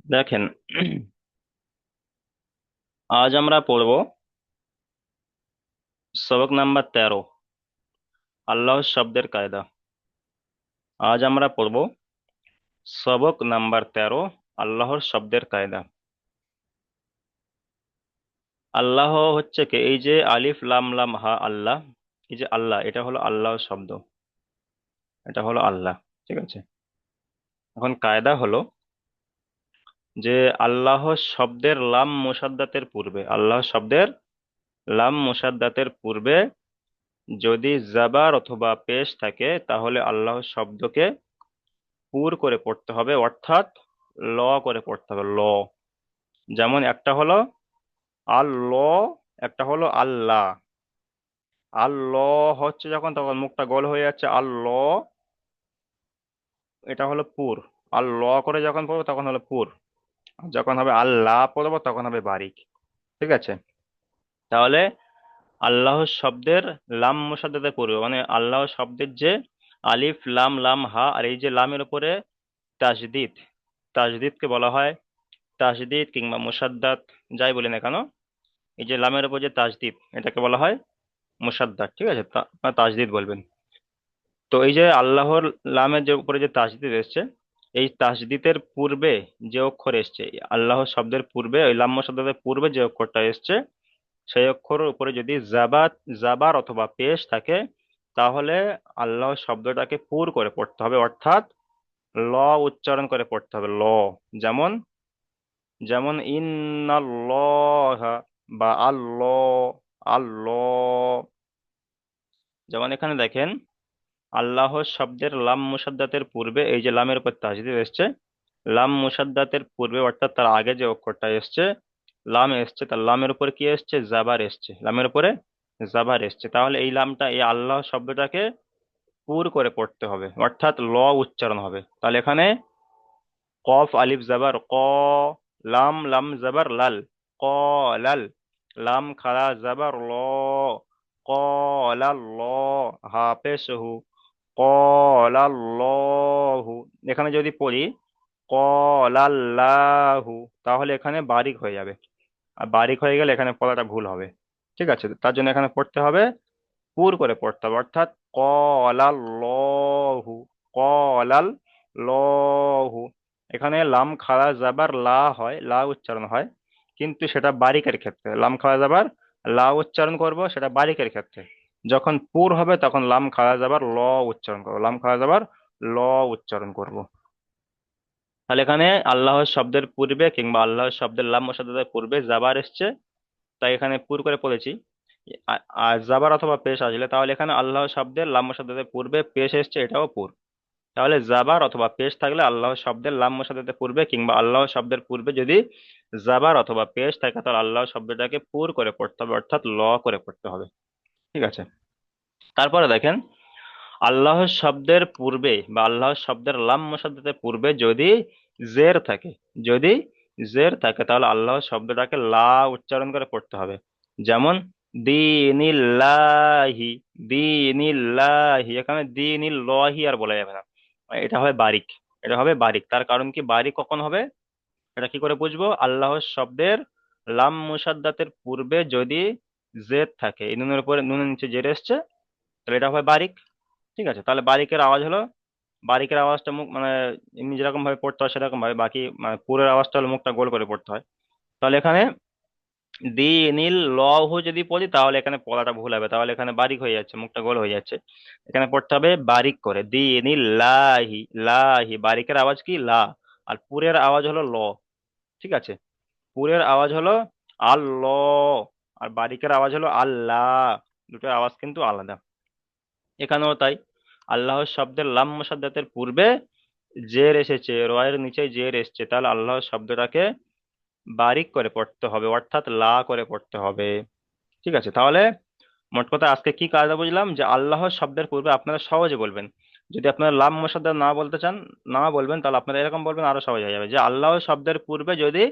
দেখেন, আজ আমরা পড়ব সবক নাম্বার 13, আল্লাহ শব্দের কায়দা। আজ আমরা পড়ব সবক নাম্বার 13, আল্লাহর শব্দের কায়দা। আল্লাহ হচ্ছে কি, এই যে আলিফ লাম লাম হা আল্লাহ, এই যে আল্লাহ, এটা হলো আল্লাহর শব্দ, এটা হলো আল্লাহ। ঠিক আছে, এখন কায়দা হলো যে আল্লাহ শব্দের লাম মুসাদ্দাতের পূর্বে, আল্লাহ শব্দের লাম মুসাদ্দাতের পূর্বে যদি জাবার অথবা পেশ থাকে, তাহলে আল্লাহ শব্দকে পুর করে পড়তে হবে, অর্থাৎ ল করে পড়তে হবে, ল। যেমন একটা হলো আল্লাহ, একটা হলো আল্লাহ। আল্লাহ হচ্ছে যখন, তখন মুখটা গোল হয়ে যাচ্ছে, আল্লাহ, এটা হলো পুর। আল্লাহ করে যখন পড়বো তখন হলো পুর, আর যখন হবে আল্লাহ পড়বো তখন হবে বারিক। ঠিক আছে, তাহলে আল্লাহ শব্দের লাম মুসাদ্দাতে পড়বে, মানে আল্লাহ শব্দের যে আলিফ লাম লাম হা, আর এই যে লামের উপরে তাজদিদ, তাজদিদকে বলা হয় তাজদিদ কিংবা মুসাদ্দাত, যাই বলি না কেন, এই যে লামের উপর যে তাজদিদ, এটাকে বলা হয় মুসাদ্দাত। ঠিক আছে, আপনারা তাজদিদ বলবেন। তো এই যে আল্লাহর লামের যে উপরে যে তাজদিদ এসছে, এই তাজদিদের পূর্বে যে অক্ষর এসছে, এই আল্লাহ শব্দের পূর্বে, ওই লাম শব্দের পূর্বে যে অক্ষরটা এসছে, সেই অক্ষরের উপরে যদি জাবার অথবা পেশ থাকে, তাহলে আল্লাহ শব্দটাকে পুর করে পড়তে হবে, অর্থাৎ ল উচ্চারণ করে পড়তে হবে, ল। যেমন যেমন ইন্নাল্লাহ, বা আল্লাহ, আল্লাহ। যেমন এখানে দেখেন, আল্লাহ শব্দের লাম মুসাদ্দাতের পূর্বে, এই যে লামের উপর তাজদীদ এসছে, লাম মুসাদ্দাতের পূর্বে অর্থাৎ তার আগে যে অক্ষরটা এসছে, লাম এসছে, তার লামের উপরে কি এসছে, জাবার এসছে, লামের উপরে জাবার এসছে। তাহলে এই লামটা, এই আল্লাহ শব্দটাকে পুর করে পড়তে হবে, অর্থাৎ ল উচ্চারণ হবে। তাহলে এখানে কফ আলিফ জাবার ক, লাম লাম জাবার লাল, ক লাল, লাম খারা জাবার ল, ক লাল ল, হা পেশ হু, ক লাল হু। এখানে যদি পড়ি ক লাল্লাহু, তাহলে এখানে বারিক হয়ে যাবে, আর বারিক হয়ে গেলে এখানে পড়াটা ভুল হবে। ঠিক আছে, তার জন্য এখানে পড়তে হবে, পুর করে পড়তে হবে, অর্থাৎ কলাল্লাহু, কলাল্লাহু। এখানে লাম খাড়া যাবার লা হয়, লা উচ্চারণ হয়, কিন্তু সেটা বারিকের ক্ষেত্রে। লাম খাড়া যাবার লা উচ্চারণ করব, সেটা বারিকের ক্ষেত্রে। যখন পুর হবে তখন লাম খাড়া যাবার ল উচ্চারণ করবো, লাম খাড়া যাবার ল উচ্চারণ করব। তাহলে এখানে আল্লাহর শব্দের পূর্বে কিংবা আল্লাহর শব্দের লাম শব্দের পূর্বে জাবার এসছে, তাই এখানে পুর করে পড়েছি। আর জাবার অথবা পেশ আসলে, তাহলে এখানে আল্লাহ শব্দের লাম্য শব্দের পূর্বে পেশ এসছে, এটাও পুর। তাহলে জাবার অথবা পেশ থাকলে আল্লাহ শব্দের লাম্য শব্দের পূর্বে কিংবা আল্লাহ শব্দের পূর্বে যদি জাবার অথবা পেশ থাকে, তাহলে আল্লাহ শব্দটাকে পুর করে পড়তে হবে, অর্থাৎ ল করে পড়তে হবে। ঠিক আছে, তারপরে দেখেন, আল্লাহ শব্দের পূর্বে বা আল্লাহ শব্দের লাম্য শব্দের পূর্বে যদি জের থাকে, যদি জের থাকে, তাহলে আল্লাহ শব্দটাকে লা উচ্চারণ করে পড়তে হবে। যেমন দিনিল্লাহি, দিনিল্লাহি, এখানে দিনিল্লাহি আর বলা যাবে না, এটা হবে বারিক, এটা হবে বারিক। তার কারণ কি, বারিক কখন হবে, এটা কি করে বুঝবো, আল্লাহর শব্দের লাম মুসাদ্দাতের পূর্বে যদি জের থাকে, এই নুনের উপরে, নুনের নিচে জের এসছে, তাহলে এটা হবে বারিক। ঠিক আছে, তাহলে বারিকের আওয়াজ হলো, বারিকের আওয়াজটা মুখ মানে এমনি যেরকম ভাবে পড়তে হয় সেরকম ভাবে, বাকি মানে পুরের আওয়াজটা হলো মুখটা গোল করে পড়তে হয়। তাহলে এখানে দি নীল লহু যদি পড়ি, তাহলে এখানে পড়াটা ভুল হবে, তাহলে এখানে বারিক হয়ে যাচ্ছে, মুখটা গোল হয়ে যাচ্ছে। এখানে পড়তে হবে বারিক করে, দি নীল লাহি, লাহি, বারিকের আওয়াজ কি, লা। আর পুরের আওয়াজ হলো ল। ঠিক আছে, পুরের আওয়াজ হলো আল্লাহ, আর বারিকের আওয়াজ হলো আল্লাহ, দুটোর আওয়াজ কিন্তু আলাদা। এখানেও তাই, আল্লাহর শব্দের লাম মুসাদ্দাতের পূর্বে জের এসেছে, রয়ের নিচে জের এসেছে, তাহলে আল্লাহর শব্দটাকে বারিক করে পড়তে হবে, অর্থাৎ লা করে পড়তে হবে। ঠিক আছে, তাহলে মোট কথা আজকে কি কায়দা বুঝলাম, যে আল্লাহর শব্দের পূর্বে আপনারা সহজে বলবেন। যদি আপনারা লাম মুসাদ্দাত না বলতে চান, না বলবেন, তাহলে আপনারা এরকম বলবেন, আরো সহজ হয়ে যাবে, যে আল্লাহর শব্দের পূর্বে যদি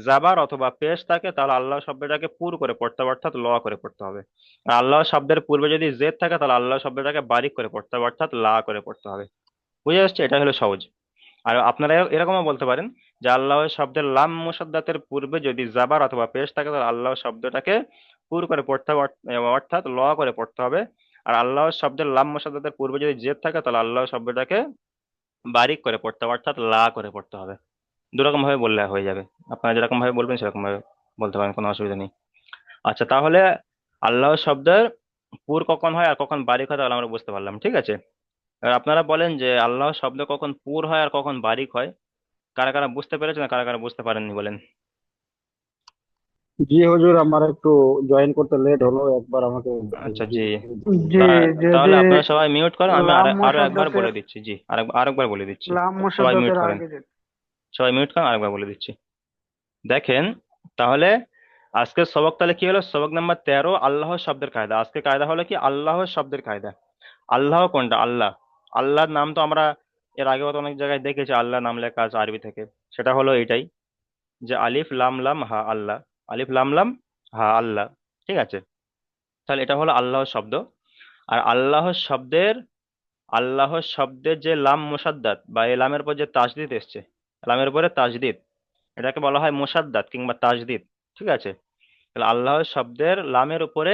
জাবার অথবা পেশ থাকে, তাহলে আল্লাহ শব্দটাকে পুর করে পড়তে হবে, অর্থাৎ ল করে পড়তে হবে। আর আল্লাহ শব্দের পূর্বে যদি জেদ থাকে, তাহলে আল্লাহ শব্দটাকে বারিক করে পড়তে হবে, অর্থাৎ লা করে পড়তে হবে। বুঝে আসছে, এটা হলো সহজ। আর আপনারা এরকমও বলতে পারেন যে আল্লাহ শব্দের লাম মুসাদ্দাতের পূর্বে যদি জাবার অথবা পেশ থাকে তাহলে আল্লাহ শব্দটাকে পুর করে পড়তে হবে, অর্থাৎ ল করে পড়তে হবে। আর আল্লাহ শব্দের লাম মুসাদ্দাতের পূর্বে যদি জেদ থাকে তাহলে আল্লাহ শব্দটাকে বারিক করে পড়তে হবে, অর্থাৎ লা করে পড়তে হবে। দুরকম ভাবে বললে হয়ে যাবে। আপনারা যেরকম ভাবে বলবেন সেরকম ভাবে বলতে পারেন, কোনো অসুবিধা নেই। আচ্ছা, তাহলে আল্লাহ শব্দের পুর কখন হয় আর কখন বারিক হয় তাহলে আমরা বুঝতে পারলাম, ঠিক আছে। এবার আপনারা বলেন যে আল্লাহ শব্দ কখন পুর হয় আর কখন বারিক হয়। কারা কারা বুঝতে পেরেছেন আর কারা কারা বুঝতে পারেননি বলেন। জি হুজুর, আমার একটু জয়েন করতে লেট হলো, একবার আমাকে আচ্ছা, জি। জি, তা- যদি তাহলে আপনারা সবাই মিউট করেন, আমি লাম্য আরো একবার শব্দতে বলে দিচ্ছি। জি, আরেকবার বলে দিচ্ছি। লাম্য সবাই মিউট শব্দতের করেন, আগে যদি সবাই মিউট করেন, আরেকবার বলে দিচ্ছি। দেখেন, তাহলে আজকের সবক তাহলে কি হলো, সবক নাম্বার 13, আল্লাহ শব্দের কায়দা। আজকে কায়দা হলো কি, আল্লাহ শব্দের কায়দা। আল্লাহ কোনটা? আল্লাহ। আল্লাহর নাম তো আমরা এর আগেও তো অনেক জায়গায় দেখেছি আল্লাহ নাম লেখা আছে আরবি থেকে। সেটা হলো এটাই, যে আলিফ লাম লাম হা আল্লাহ, আলিফ লাম লাম হা আল্লাহ, ঠিক আছে। তাহলে এটা হলো আল্লাহ শব্দ। আর আল্লাহ শব্দের যে লাম মুসাদ্দাত বা এই লামের উপর যে তাসদিদ এসছে, লামের উপরে তাসদিদ, এটাকে বলা হয় মুসাদ্দাত কিংবা তাসদিদ, ঠিক আছে। তাহলে আল্লাহ শব্দের লামের উপরে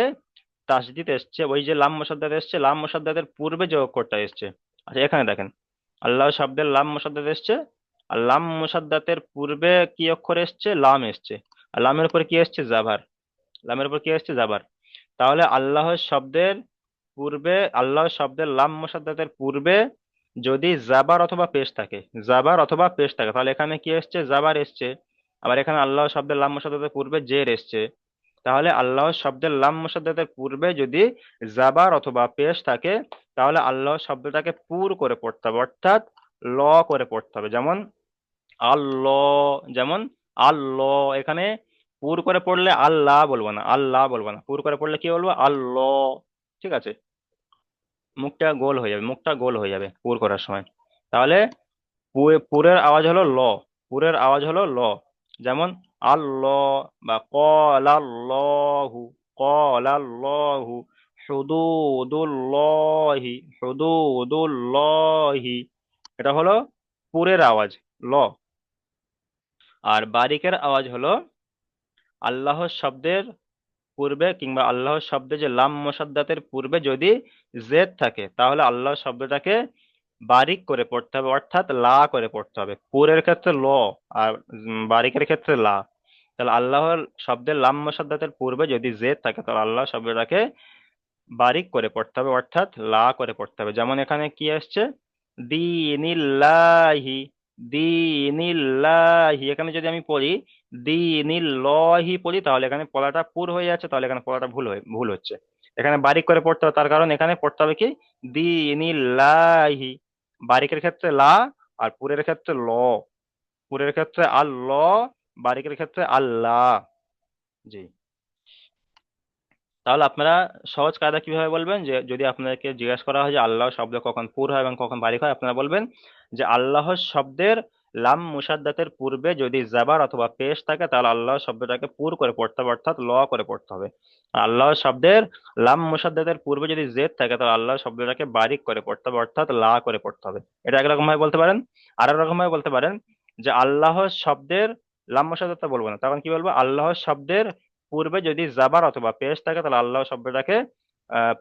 তাসদিদ এসছে, ওই যে লাম মুসাদ্দাত এসছে, লাম মুসাদ্দাতের পূর্বে যে অক্ষরটা এসছে। আচ্ছা, এখানে দেখেন, আল্লাহ শব্দের লাম মুসাদ্দাত এসছে, আর লাম মুসাদ্দাতের পূর্বে কি অক্ষর এসছে? লাম এসছে। আর লামের উপরে কি এসছে? জাবার। লামের উপর কি এসছে? জাবার। তাহলে আল্লাহ শব্দের লাম মুসাদ্দাতের পূর্বে যদি জাবার অথবা পেশ থাকে, জাবার অথবা পেশ থাকে, তাহলে এখানে কি এসছে? জাবার এসছে। আবার এখানে আল্লাহ শব্দের লাম মুসাদ্দাতের পূর্বে জের এসছে। তাহলে আল্লাহ শব্দের লাম মুসাদ্দাতের পূর্বে যদি জাবার অথবা পেশ থাকে, তাহলে আল্লাহ শব্দটাকে পুর করে পড়তে হবে, অর্থাৎ ল করে পড়তে হবে। যেমন আল্লাহ, যেমন আল্লাহ, এখানে পুর করে পড়লে আল্লাহ বলবো না, আল্লাহ বলবো না, পুর করে পড়লে কি বলবো? আল্লাহ, ঠিক আছে। মুখটা গোল হয়ে যাবে পুর করার সময়। তাহলে পুরের আওয়াজ হলো ল, পুরের আওয়াজ হলো ল। যেমন আল্লাহ বা ক্বালাল্লাহু, ক্বালাল্লাহু, হুদুদুল্লাহি, এটা হলো পুরের আওয়াজ, ল। আর বারিকের আওয়াজ হলো আল্লাহ শব্দের পূর্বে কিংবা আল্লাহ শব্দে যে লাম মুসাদ্দাতের পূর্বে যদি জেদ থাকে, তাহলে আল্লাহ শব্দটাকে বারিক করে পড়তে হবে, অর্থাৎ লা করে পড়তে হবে। পুরের ক্ষেত্রে ল, আর বারিকের ক্ষেত্রে লা। তাহলে আল্লাহর শব্দের লাম মুসাদ্দাতের পূর্বে যদি জেদ থাকে তাহলে আল্লাহ শব্দটাকে বারিক করে পড়তে হবে, অর্থাৎ লা করে পড়তে হবে। যেমন এখানে কি আসছে? দিনিল্লাহি, দিনিল্লাহি, এখানে যদি আমি পড়ি দিনিল্লাহি পড়ি তাহলে এখানে পড়াটা পুর হয়ে যাচ্ছে, তাহলে এখানে পড়াটা ভুল হচ্ছে। এখানে বারিক করে পড়তে হবে, তার কারণ এখানে পড়তে হবে কি? দিনিল্লাহি। বারিকের ক্ষেত্রে লা, আর পুরের ক্ষেত্রে ল। পুরের ক্ষেত্রে আল্লাহ, বারিকের ক্ষেত্রে আল্লাহ। জি। তাহলে আপনারা সহজ কায়দা কিভাবে বলবেন, যে যদি আপনাদেরকে জিজ্ঞাসা করা হয় যে আল্লাহ শব্দ কখন পুর হয় এবং কখন বারিক হয়, আপনারা বলবেন যে আল্লাহ শব্দের লাম মুসাদ্দাতের পূর্বে যদি জাবার অথবা পেশ থাকে তাহলে আল্লাহ শব্দটাকে পুর করে পড়তে হবে, অর্থাৎ ল করে পড়তে হবে। আর আল্লাহ শব্দের লাম মুসাদ্দাতের পূর্বে যদি জেদ থাকে তাহলে আল্লাহ শব্দটাকে বারিক করে পড়তে হবে, অর্থাৎ লা করে পড়তে হবে। এটা একরকম ভাবে বলতে পারেন। আর একরকম ভাবে বলতে পারেন যে আল্লাহ শব্দের লাম মুসাদ্দাতটা বলবো না, তখন কি বলবো? আল্লাহ শব্দের পূর্বে যদি জাবার অথবা পেশ থাকে তাহলে আল্লাহ শব্দটাকে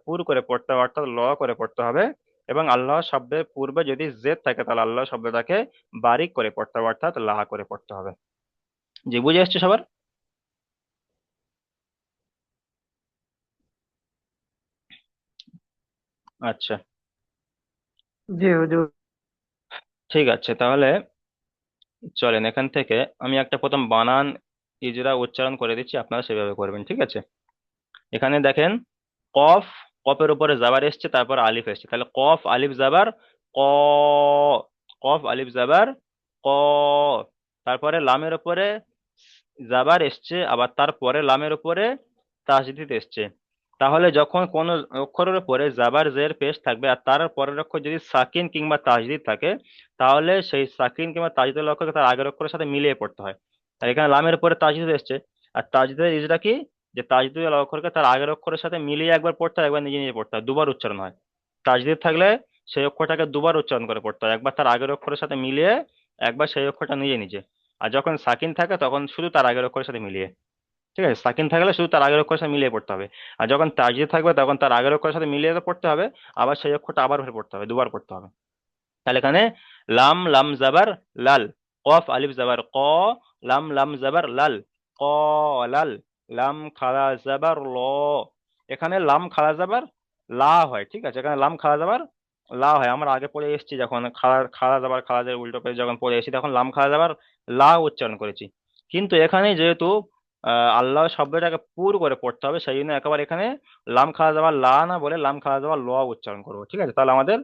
পুর করে পড়তে হবে, অর্থাৎ ল করে পড়তে হবে। এবং আল্লাহ শব্দের পূর্বে যদি জেদ থাকে তাহলে আল্লাহ শব্দটাকে বারিক করে পড়তে হবে, অর্থাৎ লা করে পড়তে হবে। জি, বুঝে আসছে সবার? আচ্ছা, জি হুজুর। ঠিক আছে। তাহলে চলেন এখান থেকে আমি একটা প্রথম বানান ইজরা উচ্চারণ করে দিচ্ছি, আপনারা সেভাবে করবেন, ঠিক আছে। এখানে দেখেন, কফ, কফের উপরে জাবার এসছে, তারপর আলিফ এসছে, তাহলে কফ আলিফ জাবার ক, কফ আলিফ জাবার ক। তারপরে লামের উপরে জাবার এসছে, আবার তারপরে লামের উপরে তাসদিদ এসছে। তাহলে যখন কোন অক্ষরের উপরে জাবার জের পেশ থাকবে আর তার পরের অক্ষর যদি সাকিন কিংবা তাসদিদ থাকে, তাহলে সেই সাকিন কিংবা তাসদিদের অক্ষরকে তার আগের অক্ষরের সাথে মিলিয়ে পড়তে হয়। আর এখানে লামের উপরে তাসদিদ এসছে, আর তাসদিদের ইজরা কি, যে তাজদিদের অক্ষরকে তার আগের অক্ষরের সাথে মিলিয়ে একবার পড়তে হয়, একবার নিজে নিজে পড়তে হয়, দুবার উচ্চারণ হয়। তাজদিদ থাকলে সেই অক্ষরটাকে দুবার উচ্চারণ করে পড়তে হয়, একবার তার আগের অক্ষরের সাথে মিলিয়ে, একবার সেই অক্ষরটা নিজে নিজে। আর যখন সাকিন থাকে তখন শুধু তার আগের অক্ষরের সাথে মিলিয়ে। ঠিক আছে, সাকিন থাকলে শুধু তার আগের অক্ষরের সাথে মিলিয়ে পড়তে হবে। আর যখন তাজিদ থাকবে তখন তার আগের অক্ষরের সাথে মিলিয়ে তো পড়তে হবে, আবার সেই অক্ষরটা আবার ফের পড়তে হবে, দুবার পড়তে হবে। তাহলে এখানে লাম লাম জাবার লাল, কফ আলিফ জাবার ক, লাম লাম জাবার লাল, ক লাল, লাম খাড়া জাবার ল। এখানে লাম খাড়া জাবার লা হয়, ঠিক আছে, এখানে লাম খাড়া জাবার লা হয়। আমরা আগে পড়ে এসেছি যখন খাড়া খাড়া জাবার খাড়াজের উল্টো করে যখন পড়ে এসেছি তখন লাম খাড়া জাবার লা উচ্চারণ করেছি। কিন্তু এখানে যেহেতু আল্লাহ শব্দটাকে পুর করে পড়তে হবে, সেই জন্য একেবারে এখানে লাম খাড়া জাবার লা না বলে লাম খাড়া জাবার ল উচ্চারণ করবো। ঠিক আছে, তাহলে আমাদের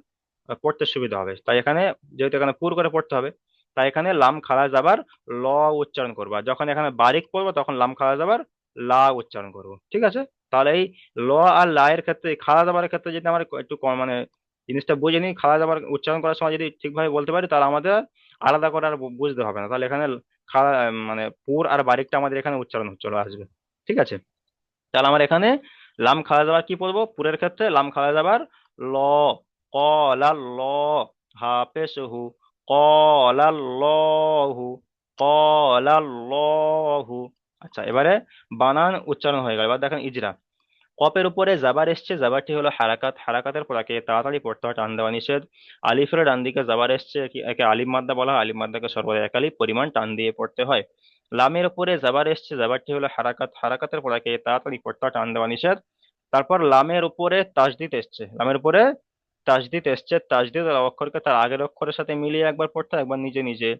পড়তে সুবিধা হবে। তাই এখানে যেহেতু এখানে পুর করে পড়তে হবে, তাই এখানে লাম খাড়া যাবার ল উচ্চারণ করবো। আর যখন এখানে বারিক পড়বো তখন লাম খাড়া যাবার লা উচ্চারণ করবো। ঠিক আছে, তাহলে এই ল আর লা এর ক্ষেত্রে, এই খাড়া যাবার ক্ষেত্রে যদি আমরা একটু মানে জিনিসটা বুঝে নিই, খাড়া যাবার উচ্চারণ করার সময় যদি ঠিকভাবে বলতে পারি তাহলে আমাদের আলাদা করে আর বুঝতে হবে না। তাহলে এখানে খাড়া মানে পুর আর বারিকটা আমাদের এখানে উচ্চারণ চলে আসবে। ঠিক আছে, তাহলে আমার এখানে লাম খাড়া যাবার কি পড়বো, পুরের ক্ষেত্রে লাম খাড়া যাবার ল, ল, হাফেজহু, কলাল্লাহু, কলাল্লাহু। আচ্ছা, এবারে বানান উচ্চারণ হয়ে গেল। এবার দেখেন ইজরা। কপের উপরে জাবার এসছে, জাবারটি হলো হারাকাত, হারাকাতের পর একে তাড়াতাড়ি পড়তে হয়, টান দেওয়া নিষেধ। আলিফের ডান দিকে জাবার এসছে, একে আলিফ মাদ্দা বলা হয়, আলিফ মাদ্দাকে সর্বদা এক আলিফ পরিমাণ টান দিয়ে পড়তে হয়। লামের উপরে জাবার এসছে, জাবারটি হলো হারাকাত, হারাকাতের পর একে তাড়াতাড়ি পড়তে হয়, টান দেওয়া নিষেধ। তারপর লামের উপরে তাসদিদ এসছে, লামের উপরে তাসদিদ এসছে, তাসদিদ অক্ষরকে তার আগের অক্ষরের সাথে মিলিয়ে একবার পড়তে হয়, একবার নিজে নিজে।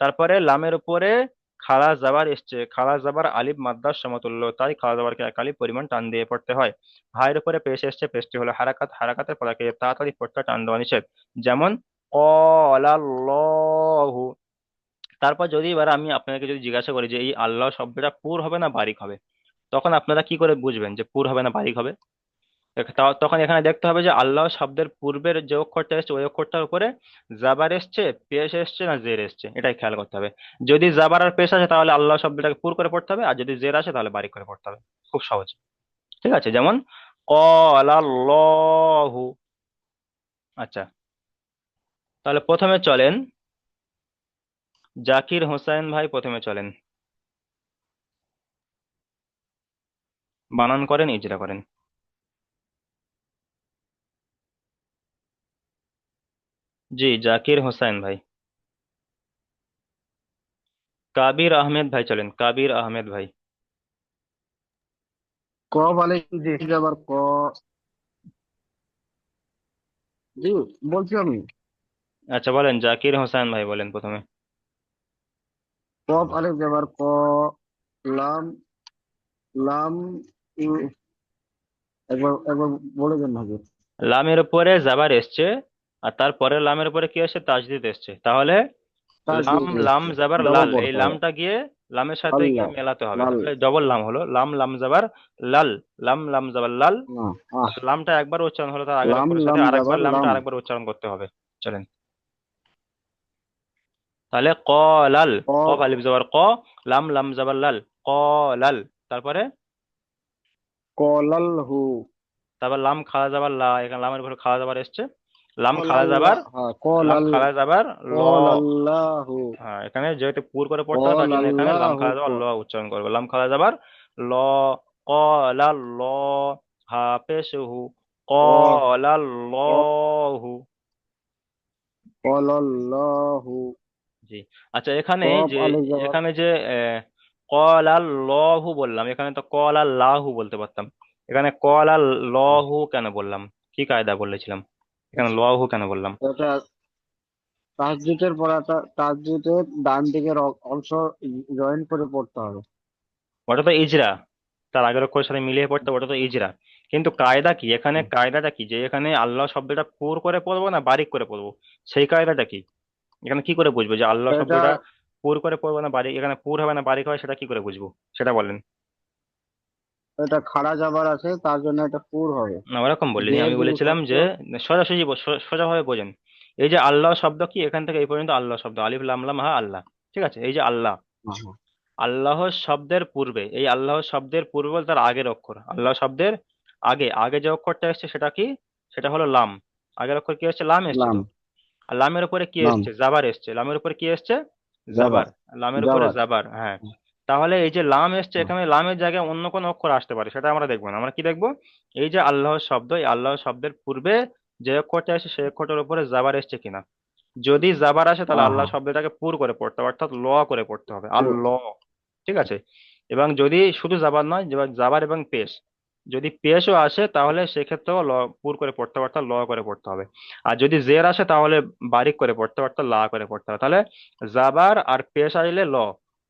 তারপরে লামের উপরে খাড়া জাবার এসছে, খাড়া জাবার আলিফ মাদ্দার সমতুল্য, তাই খাড়া জাবারকে এক আলিফ পরিমাণ টান দিয়ে পড়তে হয়। হায়ের উপরে পেশ এসছে, পেশটি হলো হারাকাত, হারাকাতের পরাকে তাড়াতাড়ি পড়তে হয়, টান দেওয়া নিষেধ। যেমন ক্বালাল্লাহু। তারপর যদি এবার আমি আপনাকে যদি জিজ্ঞাসা করি যে এই আল্লাহ শব্দটা পুর হবে না বারিক হবে, তখন আপনারা কি করে বুঝবেন যে পুর হবে না বারিক হবে? তখন এখানে দেখতে হবে যে আল্লাহ শব্দের পূর্বের যে অক্ষরটা এসছে ওই অক্ষরটার উপরে জাবার এসছে, পেশ এসছে না জের এসছে, এটাই খেয়াল করতে হবে। যদি জাবার আর পেশ আসে তাহলে আল্লাহ শব্দটাকে পুর করে পড়তে হবে, আর যদি জের আসে তাহলে বারিক করে পড়তে হবে। খুব সহজ। ঠিক আছে, যেমন ক্বালাল্লাহু। আচ্ছা, তাহলে প্রথমে চলেন জাকির হোসেন ভাই, প্রথমে চলেন, বানান করেন, ইজরা করেন। জি, জাকির হোসেন ভাই। কাবির আহমেদ ভাই চলেন, কাবির আহমেদ ভাই। কফ আলিফ জি যাবার ক। জি, বলছি আমি। আচ্ছা বলেন, জাকির হোসেন ভাই বলেন প্রথমে। কফ আলিফ যাবার ক, লাম, লাম, ই- একবার একবার বলে দেন ভাবে। লামের উপরে জাবার এসছে, আর তারপরে লামের উপরে কি আসছে, তাসদিদ এসছে, তাহলে তাস লাম দিয়ে লাম এসছে, জাবার ডবল লাল, এই পড়তে হবে। লামটা গিয়ে লামের সাথে গিয়ে আল্লাহ, মেলাতে হবে, লাল, তাহলে ডবল লাম হলো, লাম লাম জাবার লাল, লাম লাম জাবার লাল। না, আহ, তাহলে লামটা একবার উচ্চারণ হলো, তার আগের লাম অক্ষরের সাথে লাম আরেকবার যাবার লামটা লাম। আরেকবার উচ্চারণ করতে হবে। চলেন, তাহলে ক লাল, কফ কফ, আলিফ জবর ক, লাম লাম জাবার লাল, ক লাল। তারপরে কলাল হু, তারপর লাম খাড়া যাবার লা, এখানে লামের উপরে খাড়া যাবার এসছে, লাম খাড়া কলাল্লাহ, যাবার, হ্যাঁ, লাম কলাল, খাড়া যাবার ল। কলাল্লাহু, হ্যাঁ, এখানে যেহেতু পুর করে পড়তে হয় তার জন্য এখানে লাম কলাল্লাহু, খাড়া যাবার ল উচ্চারণ করবে, লাম খাড়া যাবার ল। ক লাল ল, হাফেজহু, ক ক, লাল ক, লহু। কলাল্লাহু, জি। আচ্ছা, এখানে কফ যে আলিফ যাবার এখানে যে কলাল লহু বললাম, এখানে তো কলাল লাহু বলতে পারতাম, এখানে কলাল লহু কেন বললাম? কি কায়দা বলেছিলাম, এখানে লহু কেন বললাম? এটা তাসদিদের পড়াটা, তাসদিদের ডান দিকের অংশ জয়েন করে পড়তে হবে। ওটা তো ইজরা, তার আগের অক্ষরের সাথে মিলিয়ে পড়তে হবে, ওটা তো ইজরা। কিন্তু কায়দা কি এখানে, কায়দাটা কি যে এখানে আল্লাহ শব্দটা পুর করে পড়বো না বারিক করে পড়বো, সেই কায়দাটা কি? এখানে কি করে বুঝবো যে আল্লাহ এটা শব্দটা পুর করে পড়বো না বারিক, এখানে পুর হবে না বারিক হয়, সেটা কি করে বুঝবো সেটা বলেন। এটা খাড়া যাবার আছে, তার জন্য এটা পুর হবে। না, ওরকম বলিনি, জের আমি যদি বলেছিলাম থাকতো, যে সোজাসুজি সোজাভাবে বোঝেন। এই যে আল্লাহ শব্দ কি, এখান থেকে এই পর্যন্ত আল্লাহ শব্দ, আলিফ লাম লাম হা আল্লাহ। ঠিক আছে, এই যে আল্লাহ, হ্যাঁ, আল্লাহ শব্দের পূর্বে, এই আল্লাহ শব্দের পূর্বে বলতে তার আগের অক্ষর, আল্লাহ শব্দের আগে আগে যে অক্ষরটা এসছে সেটা কি, সেটা হলো লাম। আগের অক্ষর কি এসছে, লাম এসছে লাম, তো। আর লামের উপরে কি লাম, এসছে, জাবার এসছে, লামের উপরে কি এসছে, জাবার। জাবার। লামের উপরে জাবার। জাবার, হ্যাঁ। তাহলে এই যে লাম এসছে, এখানে লামের জায়গায় অন্য কোনো অক্ষর আসতে পারে, সেটা আমরা দেখবো না। আমরা কি দেখবো? এই যে আল্লাহর শব্দ, এই আল্লাহর শব্দের পূর্বে যে অক্ষরটা আসে সেই অক্ষরটার উপরে জাবার এসছে কিনা। যদি জাবার আসে তাহলে আল্লাহ আহা। শব্দটাকে পুর করে পড়তে হবে, অর্থাৎ ল করে পড়তে হবে, ও, আল্লাহ। ঠিক আছে। এবং যদি শুধু জাবার নয়, জাবার এবং পেশ, যদি পেশও আসে তাহলে সেক্ষেত্রেও ল পুর করে পড়তে হবে, অর্থাৎ ল করে পড়তে হবে। আর যদি জের আসে তাহলে বারিক করে পড়তে হবে, অর্থাৎ লা করে পড়তে হবে। তাহলে জাবার আর পেশ আসলে ল,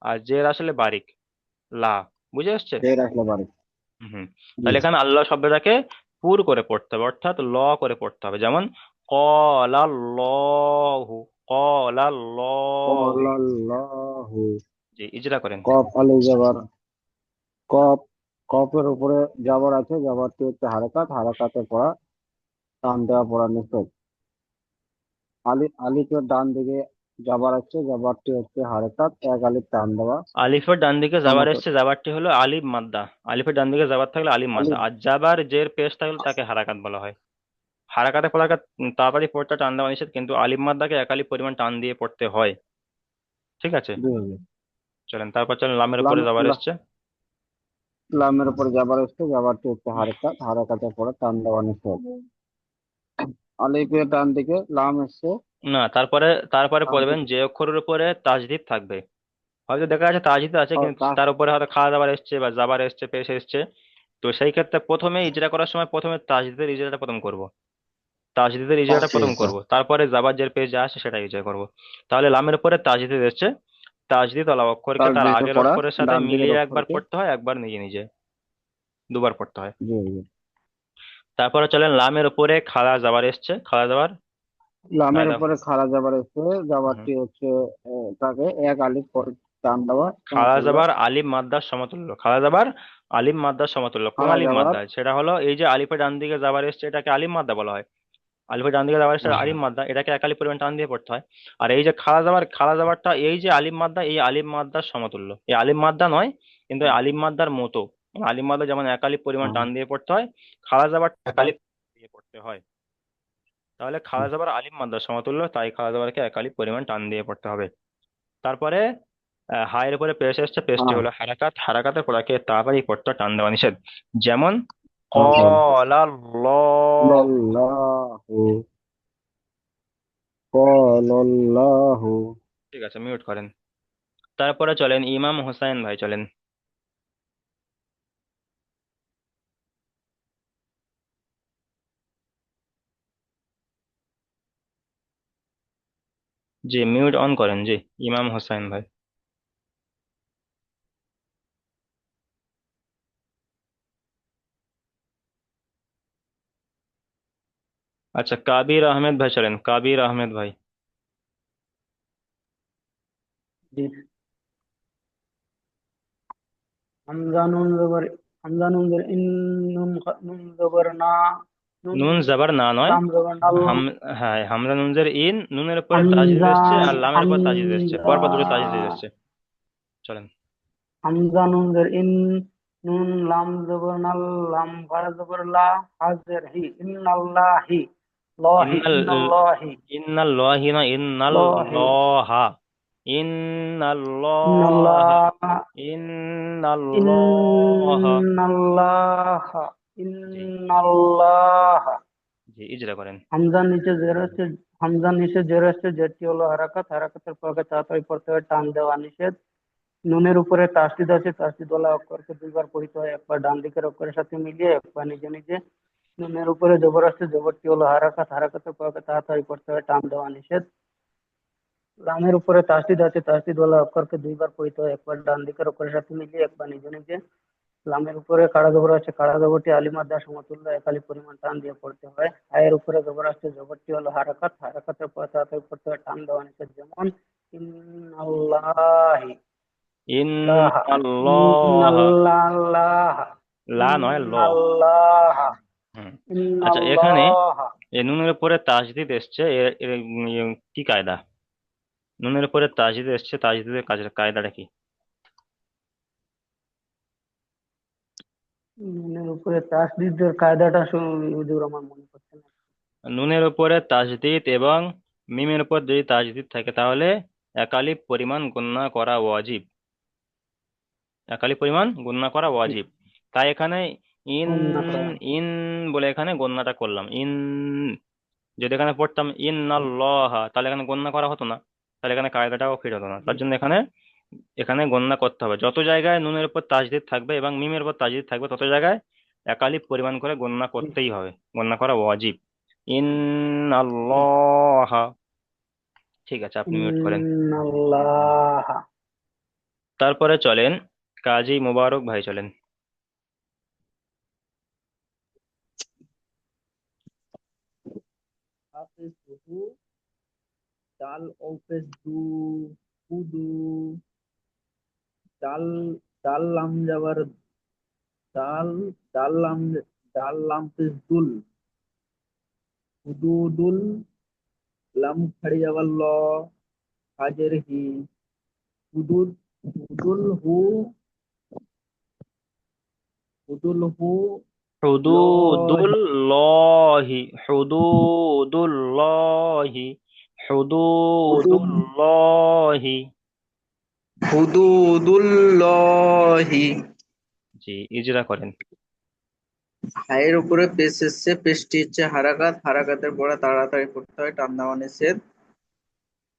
আর জের আসলে বারিক, লা। বুঝে আসছে? ফের আসলে বাড়ি। হুম। জি। তাহলে এখানে আল্লাহ শব্দটাকে পুর করে পড়তে হবে, অর্থাৎ ল করে পড়তে হবে। যেমন ক্বালাল্লাহু, ক্বালাল্লাহু। আল্লাহু। জি, ইজরা করেন। কফ আলি জাবার। কফ। কফের উপরে জাবার আছে, জাবারটি হচ্ছে হারাকাত, হারাকাতে পড়া, টান দেওয়া পড়া নিষেধ। আলিফের ডান দিকে জাবার আছে, জাবারটি হচ্ছে হারাকাত, এক আলিফ টান দেওয়া। আলিফের ডান দিকে জাবার সমতল। এসছে, জাবারটি হলো আলিফ মাদ্দা। আলিফের ডান দিকে জাবার থাকলে আলিফ মাদ্দা, আলিফ। আর জাবার জের পেশ থাকলে তাকে হারাকাত বলা হয়। হারাকাতে পড়াকে তাড়াতাড়ি পড়তে টান দেওয়া নিষেধ, কিন্তু আলিফ মাদ্দাকে এক আলিফ পরিমাণ টান দিয়ে পড়তে হয়। ঠিক আছে। জি জি। চলেন তারপর চলেন, লামের লাম। উপরে জাবার এসছে। লামের উপরে জাবার আসছে, জাবারটি হচ্ছে হারাকাত, হারাকাতে পড়া, টান দেওয়া নিষেধ। আলিফের ডান দিকে লাম আসছে। না, তারপরে তারপরে লাম পড়বেন থেকে যে অক্ষরের উপরে তাজদিদ থাকবে। হয়তো দেখা যাচ্ছে তাজদিদ আছে কিন্তু তা। তার উপরে হয়তো খাড়া জাবার এসছে বা জাবার এসছে, পেশ এসছে। তো সেই ক্ষেত্রে প্রথমে ইজরা করার সময় প্রথমে তাজদিদের ইজরাটা প্রথম করব। তাজদিদের ইজরাটা আচ্ছা প্রথম আচ্ছা। করব, তারপরে জাবার জের পেশ যা আসে সেটা ইজরা করব। তাহলে লামের উপরে তাজদিদ এসছে, তাজদিদ আলা অক্ষরকে তার তাসদিদে আগের পড়া, অক্ষরের সাথে ডান দিকের মিলিয়ে একবার অক্ষরকে। পড়তে হয়, একবার নিজে নিজে দুবার পড়তে হয়। জি জি। তারপরে চলেন লামের উপরে খাড়া জাবার এসছে, খাড়া জাবার লামের কায়দা। উপরে খাড়া জাবার আসছে, হুম। জাবারটি হচ্ছে তাকে এক আলিফ টান দেওয়া খাড়া সমতুল্য। জাবার আলিফ মাদ্দার সমতুল্য, খাড়া জাবার আলিফ মাদ্দার সমতুল্য। কোন খাড়া আলিফ জাবার। মাদ্দা? সেটা হলো এই যে আলিফের ডান দিকে জাবার এসছে, এটাকে আলিফ মাদ্দা বলা হয়। আলিফের ডান দিকে যাবার সাথে আহা। আলিফ মাদ্দা, এটাকে এক আলিফ পরিমাণ টান দিয়ে পড়তে হয়। আর এই যে খাড়া যাবার, খাড়া যাবারটা এই যে আলিফ মাদ্দা, এই আলিফ মাদ্দার সমতুল্য। এই আলিফ মাদ্দা নয়, কিন্তু এই আলিফ মাদ্দার মতো। আলিফ মাদ্দা যেমন এক আলিফ পরিমাণ টান দিয়ে পড়তে হয়, খাড়া যাবার এক আলিফ দিয়ে পড়তে হয়। তাহলে খাড়া যাবার আলিফ মাদ্দার সমতুল্য, তাই খাড়া যাবারকে এক আলিফ পরিমাণ টান দিয়ে পড়তে হবে। তারপরে হায়ের উপরে পেশ এসছে, পেশটি আহা। হলো হারাকাত, হারাকাতের পড়াকে তাড়াতাড়ি পড়তে হয়, টান দেওয়া নিষেধ। যেমন আহা। ক্বালাল্লাহু। আল্লাহু। আল্লাহু। ঠিক আছে, মিউট করেন। তারপরে চলেন ইমাম হোসাইন ভাই, চলেন। জি, মিউট অন করেন, জি। ইমাম হোসাইন ভাই। আচ্ছা, কাবির আহমেদ ভাই চলেন, কাবির আহমেদ ভাই। জি। হামজা নুন জবর, হামজা নুন জবর ইন, নুন নুন জবর না, নুন নুন জবর না নয়, লাম জবর নাল। হাম, হ্যাঁ, হামজা নুনজের ইন, নুনের উপরে তাজদিদ হামজা, এসছে আর লামের উপর তাজদিদ এসছে, হামজা, পরপর দুটো তাজদিদ এসছে। চলেন। হামজা নুন জবর ইন, নুন লাম জবর নাল, লাম ফারা জবর লা, হাজের হি, ইন্নাল্লাহি, লহি ইন্নাল, ইন্নাল্লাহি, ইন্নাল্লাহি না, ইন্নাল লহি লহা, ইন্নাল্লাহা, ইন্নাল্লাহ, ইন্নাল্লাহা। ইন্নাল্লাহ, জি, ইন্নাল্লাহ। জি, ইজরা করেন। হামজার নিচে জের হচ্ছে, হামজার নিচে জের হচ্ছে, যেটি হলো হারাকাত, হারাকাতের পরে তাড়াতাড়ি পড়তে হয়, টান দেওয়া নিষেধ। নুনের উপরে তাসদিদ আছে, তাসদিদ ওয়ালা অক্ষরকে দুইবার পড়িতে হয়, একবার ডান দিকের অক্ষরের সাথে মিলিয়ে, একবার নিজে নিজে। নুনের উপরে জবর আছে, জবরটি হলো হারাকাত, হারাকাতের পরে তাড়াতাড়ি পড়তে হয়, টান দেওয়া নিষেধ। লামের উপরে তাসদিদ আছে, তাসদিদ ওয়ালা অক্ষরকে দুইবার পড়িতে হয়, একবার ডান দিকের অক্ষরের সাথে মিলিয়ে, একবার নিজে নিজে। লামের উপরে কাড়া জবর আছে, কাড়া জবরটি আলিফ মাদ্দা সমতুল্য, এক আলিফ পরিমাণ টান দিয়ে পড়তে হয়। আয়ের উপরে জবর আছে, জবরটি হলো হারাকাত, হারাকাতের পরে তাড়াতাড়ি পড়তে হয়, টান দেওয়া নিষেধ। যেমন ইন্নাল্লাহি, লাহা, ইন্নাল্লাহা, ইন্নাল্লাহ, লা নয়, ল। ইন্নাল্লাহ, হুম। আচ্ছা, এখানে ইন্নাল্লাহ। এই নুনের উপরে তাজদিদ এসছে, কি কায়দা? নুনের উপরে তাজদিদ এসছে, তাজদিদের কাজের কায়দাটা কি? নুনের উপরে তাসদিদের কায়দাটা হুজুর আমার মনে পড়ছে না। নুনের উপরে তাজদিদ এবং মিমের উপর যদি তাজদিদ থাকে তাহলে একালিপ পরিমাণ গণনা করা ওয়াজিব। একালিপ পরিমাণ গণনা করা ওয়াজিব। তাই এখানে ইন গণনা করা ইন বলে এখানে গণনাটা করলাম। ইন, যদি এখানে পড়তাম ইন্নাল্লাহ তাহলে এখানে গণনা করা হতো না, তাহলে এখানে কায়দাটাও ফিট হতো না। তার জন্য এখানে এখানে গণনা করতে হবে। যত জায়গায় নুনের উপর তাজদিদ থাকবে এবং মিমের উপর তাজদিদ থাকবে তত জায়গায় একালিপ পরিমাণ করে গণনা করতেই হবে, গণনা করা ওয়াজিব। ইন্নাল্লাহ। ঠিক আছে, আপনি মিউট করেন। ইন্নাল্লাহ। তারপরে চলেন কাজী মোবারক ভাই, চলেন। হাফিজুহু, ডাল অফেজ দু, হুদু, ডাল ডাল লাম যাবার ডাল ডাল লাম ডাল লাম পেশ দুল, হুদুদুল, লাম খাড়ি যাবার ল, হাজের হি, হুদুদ, হুদুল হু, হুদুল হু, লহি, হুদুদুল্লাহি, হুদুদুল্লাহি, হুদুদ, হুদুদুল্লাহি। হুদুদুল্লাহি। জি, ইজরা করেন। হায়ের উপরে পেশ এসছে, পেশটি হচ্ছে হারাকাত, হারাকাতের পরে তাড়াতাড়ি করতে হয়, টান দেওয়া নিষেধ।